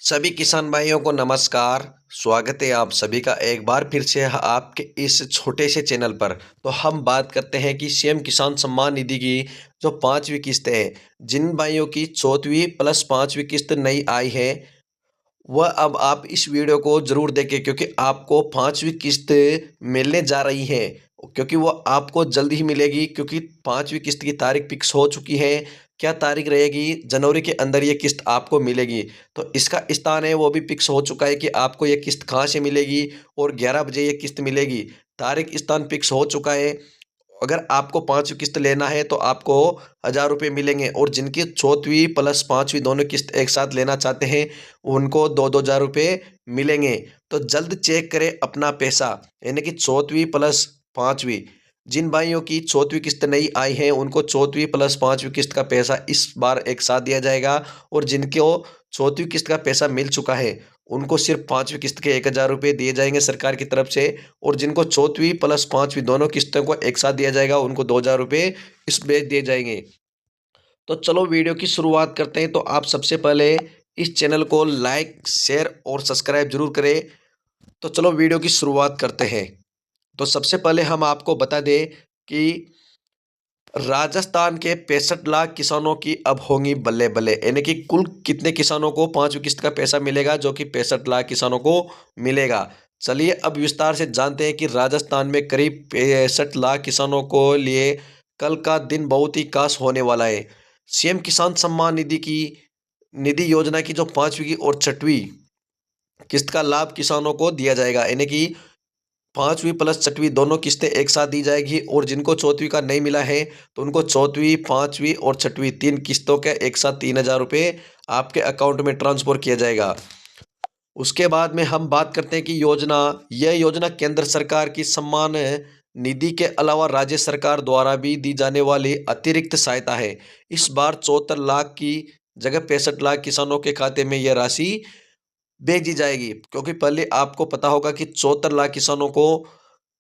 सभी किसान भाइयों को नमस्कार। स्वागत है आप सभी का एक बार फिर से आपके इस छोटे से चैनल पर। तो हम बात करते हैं कि सीएम किसान सम्मान निधि की जो पांचवी किस्त है, जिन भाइयों की चौथी प्लस पांचवी किस्त नई आई है, वह अब आप इस वीडियो को ज़रूर देखें क्योंकि आपको पांचवी किस्त मिलने जा रही है। क्योंकि वो आपको जल्द ही मिलेगी, क्योंकि पांचवी किस्त की तारीख फिक्स हो चुकी है। क्या तारीख रहेगी? जनवरी के अंदर ये किस्त आपको मिलेगी। तो इसका स्थान है वो भी फिक्स हो चुका है कि आपको ये किस्त कहाँ से मिलेगी और 11 बजे ये किस्त मिलेगी। तारीख स्थान फिक्स हो चुका है। अगर आपको पांचवी किस्त लेना है तो आपको 1000 रुपये मिलेंगे, और जिनकी चौथी प्लस पांचवी दोनों किस्त एक साथ लेना चाहते हैं उनको 2-2 हज़ार रुपये मिलेंगे। तो जल्द चेक करें अपना पैसा, यानी कि चौथी प्लस पांचवी। जिन भाइयों की चौथी किस्त नहीं आई है उनको चौथी प्लस पांचवी किस्त का पैसा इस बार एक साथ दिया जाएगा, और जिनको चौथी किस्त का पैसा मिल चुका है उनको सिर्फ पांचवी किस्त के 1000 रुपये दिए जाएंगे सरकार की तरफ से। और जिनको चौथी प्लस पांचवी दोनों किस्तों को एक साथ दिया जाएगा उनको 2000 रुपये इसमें दिए जाएंगे। तो चलो वीडियो की शुरुआत करते हैं। तो आप सबसे पहले इस चैनल को लाइक शेयर और सब्सक्राइब जरूर करें। तो चलो वीडियो की शुरुआत करते हैं। तो सबसे पहले हम आपको बता दें कि राजस्थान के 65 लाख किसानों की अब होंगी बल्ले बल्ले, यानी कि कुल कितने किसानों को पांचवी किस्त का पैसा मिलेगा, जो कि 65 लाख किसानों को मिलेगा। चलिए अब विस्तार से जानते हैं कि राजस्थान में करीब 65 लाख किसानों को लिए कल का दिन बहुत ही खास होने वाला है। सीएम किसान सम्मान निधि योजना की जो पांचवी की और छठवीं किस्त का लाभ किसानों को दिया जाएगा, यानी कि पांचवी प्लस छठवीं दोनों किस्तें एक साथ दी जाएगी। और जिनको चौथवी का नहीं मिला है तो उनको चौथवी, पांचवी और छठवीं तीन किस्तों के एक साथ 3000 रुपये आपके अकाउंट में ट्रांसफर किया जाएगा। उसके बाद में हम बात करते हैं कि यह योजना केंद्र सरकार की सम्मान निधि के अलावा राज्य सरकार द्वारा भी दी जाने वाली अतिरिक्त सहायता है। इस बार 74 लाख की जगह 65 लाख किसानों के खाते में यह राशि भेजी जाएगी, क्योंकि पहले आपको पता होगा कि 74 लाख किसानों को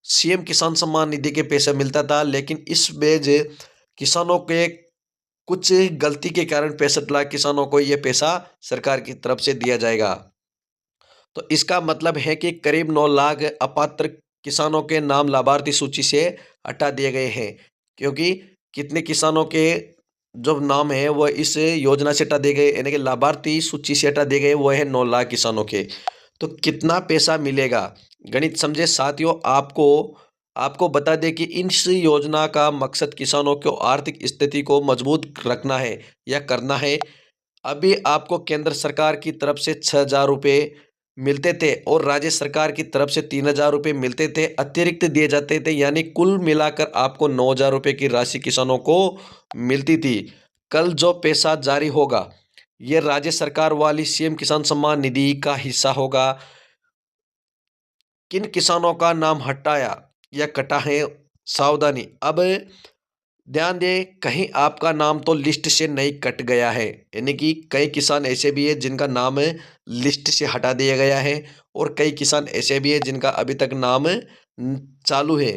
सीएम किसान सम्मान निधि के पैसा मिलता था, लेकिन इस बेज किसानों के कुछ गलती के कारण 65 लाख किसानों को यह पैसा सरकार की तरफ से दिया जाएगा। तो इसका मतलब है कि करीब 9 लाख अपात्र किसानों के नाम लाभार्थी सूची से हटा दिए गए हैं, क्योंकि कितने किसानों के जो नाम है वह इस योजना से हटा दिए गए, यानी कि लाभार्थी सूची से हटा दिए गए, वो है 9 लाख किसानों के। तो कितना पैसा मिलेगा, गणित समझे साथियों। आपको आपको बता दें कि इस योजना का मकसद किसानों को आर्थिक स्थिति को मजबूत रखना है या करना है। अभी आपको केंद्र सरकार की तरफ से 6000 रुपये मिलते थे और राज्य सरकार की तरफ से 3000 रुपये मिलते थे, अतिरिक्त दिए जाते थे, यानी कुल मिलाकर आपको 9000 रुपये की राशि किसानों को मिलती थी। कल जो पैसा जारी होगा ये राज्य सरकार वाली सीएम किसान सम्मान निधि का हिस्सा होगा। किन किसानों का नाम हटाया या कटा है, सावधानी। अब ध्यान दें, कहीं आपका नाम तो लिस्ट से नहीं कट गया है, यानी कि कई किसान ऐसे भी है जिनका नाम लिस्ट से हटा दिया गया है, और कई किसान ऐसे भी है जिनका अभी तक नाम चालू है।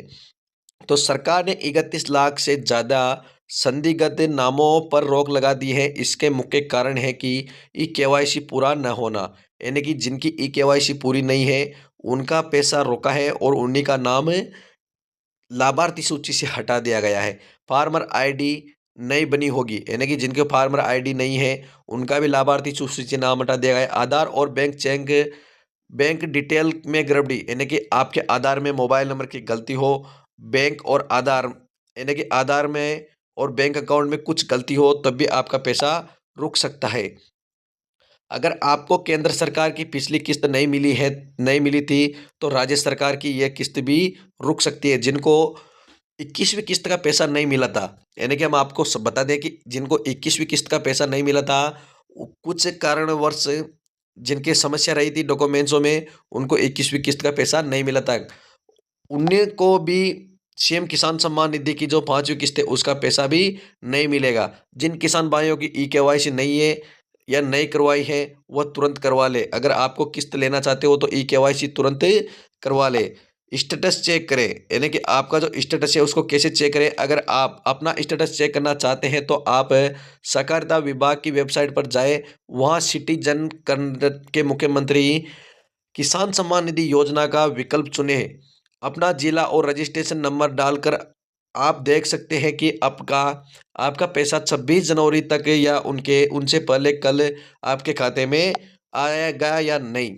तो सरकार ने 31 लाख से ज़्यादा संदिग्ध नामों पर रोक लगा दी है। इसके मुख्य कारण है कि ई केवाईसी पूरा न होना, यानी कि जिनकी ई केवाईसी पूरी नहीं है उनका पैसा रोका है और उन्हीं का नाम लाभार्थी सूची से हटा दिया गया है। फार्मर आईडी नई बनी होगी, यानी कि जिनके फार्मर आईडी नहीं है उनका भी लाभार्थी सूची से नाम हटा दिया गया है। आधार और बैंक डिटेल में गड़बड़ी, यानी कि आपके आधार में मोबाइल नंबर की गलती हो, बैंक और आधार, यानी कि आधार में और बैंक अकाउंट में कुछ गलती हो तब भी आपका पैसा रुक सकता है। अगर आपको केंद्र सरकार की पिछली किस्त नहीं मिली थी तो राज्य सरकार की यह किस्त भी रुक सकती है। जिनको 21वीं किस्त का पैसा नहीं मिला था, यानी कि हम आपको बता दें कि जिनको 21वीं किस्त का पैसा नहीं मिला था, कुछ कारणवश जिनकी समस्या रही थी डॉक्यूमेंट्सों में, उनको 21वीं किस्त का पैसा नहीं मिला था, उन्हें को भी सीएम किसान सम्मान निधि की जो पांचवी किस्त है उसका पैसा भी नहीं मिलेगा। जिन किसान भाइयों की ई केवाईसी नहीं है या नहीं करवाई है वह तुरंत करवा ले। अगर आपको किस्त लेना चाहते हो तो ई केवाईसी तुरंत करवा ले। स्टेटस चेक करें, यानी कि आपका जो स्टेटस है उसको कैसे चेक करें। अगर आप अपना स्टेटस चेक करना चाहते हैं तो आप सहकारिता विभाग की वेबसाइट पर जाए, वहाँ सिटीजन कर्नाटक के मुख्यमंत्री किसान सम्मान निधि योजना का विकल्प चुने, अपना जिला और रजिस्ट्रेशन नंबर डालकर आप देख सकते हैं कि आपका आपका पैसा 26 जनवरी तक या उनके उनसे पहले कल आपके खाते में आएगा या नहीं।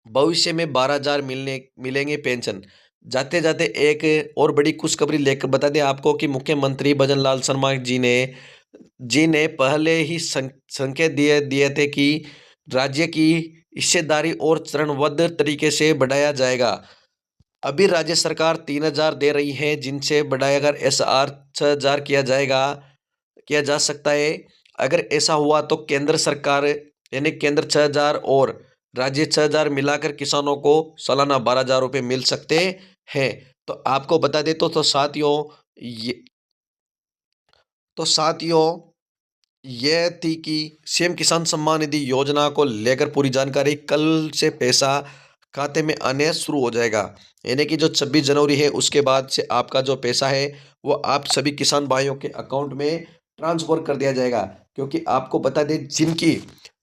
भविष्य में 12,000 मिलेंगे पेंशन। जाते जाते एक और बड़ी खुशखबरी लेकर बता दें आपको कि मुख्यमंत्री भजन लाल शर्मा जी ने पहले ही संकेत दिए दिए थे कि राज्य की हिस्सेदारी और चरणबद्ध तरीके से बढ़ाया जाएगा। अभी राज्य सरकार 3,000 दे रही है, जिनसे बढ़ाकर SR 6,000 किया जा सकता है। अगर ऐसा हुआ तो केंद्र सरकार यानी केंद्र 6,000 और राज्य 6,000 मिलाकर किसानों को सालाना 12,000 रुपये मिल सकते हैं। तो आपको बता दें ये तो साथियों ये थी कि सीएम किसान सम्मान निधि योजना को लेकर पूरी जानकारी। कल से पैसा खाते में आने शुरू हो जाएगा, यानी कि जो 26 जनवरी है उसके बाद से आपका जो पैसा है वो आप सभी किसान भाइयों के अकाउंट में ट्रांसफर कर दिया जाएगा। क्योंकि आपको बता दें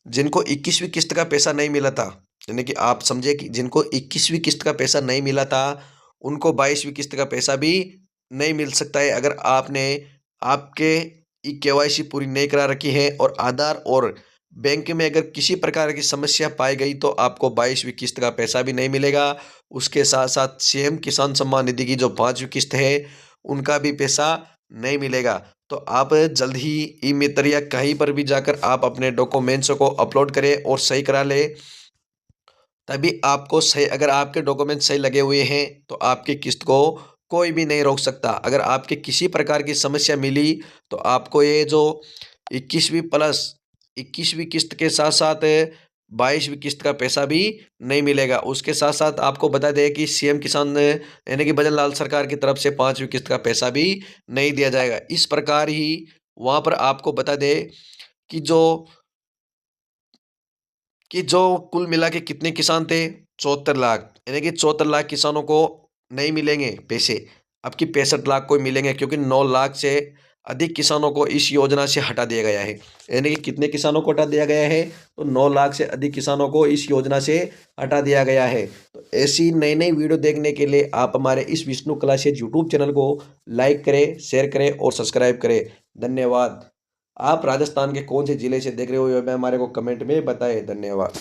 जिनको 21वीं किस्त का पैसा नहीं मिला था, यानी कि आप समझे कि जिनको 21वीं किस्त का पैसा नहीं मिला था उनको 22वीं किस्त का पैसा भी नहीं मिल सकता है। अगर आपने आपके KYC पूरी नहीं करा रखी है और आधार और बैंक में अगर किसी प्रकार की समस्या पाई गई तो आपको 22वीं किस्त का पैसा भी नहीं मिलेगा। उसके साथ साथ सीएम किसान सम्मान निधि की जो 5वीं किस्त है उनका भी पैसा नहीं मिलेगा। तो आप जल्द ही ई मित्र या कहीं पर भी जाकर आप अपने डॉक्यूमेंट्स को अपलोड करें और सही करा लें, तभी आपको सही। अगर आपके डॉक्यूमेंट सही लगे हुए हैं तो आपकी किस्त को कोई भी नहीं रोक सकता। अगर आपके किसी प्रकार की समस्या मिली तो आपको ये जो 21वीं प्लस 21वीं किस्त के साथ साथ 22वीं किस्त का पैसा भी नहीं मिलेगा। उसके साथ साथ आपको बता दें कि सीएम किसान यानी कि भजन लाल सरकार की तरफ से 5वीं किस्त का पैसा भी नहीं दिया जाएगा। इस प्रकार ही वहाँ पर आपको बता दें कि जो कुल मिला के कितने किसान थे, 74 लाख, यानी कि 74 लाख किसानों को नहीं मिलेंगे पैसे। अब की 65 लाख को मिलेंगे, क्योंकि 9 लाख से अधिक किसानों को इस योजना से हटा दिया गया है। यानी कि कितने किसानों को हटा दिया गया है, तो 9 लाख से अधिक किसानों को इस योजना से हटा दिया गया है। तो ऐसी नई नई वीडियो देखने के लिए आप हमारे इस विष्णु क्लासेज यूट्यूब चैनल को लाइक करें, शेयर करें और सब्सक्राइब करें। धन्यवाद। आप राजस्थान के कौन से जिले से देख रहे हो, ये हमारे को कमेंट में बताएं। धन्यवाद।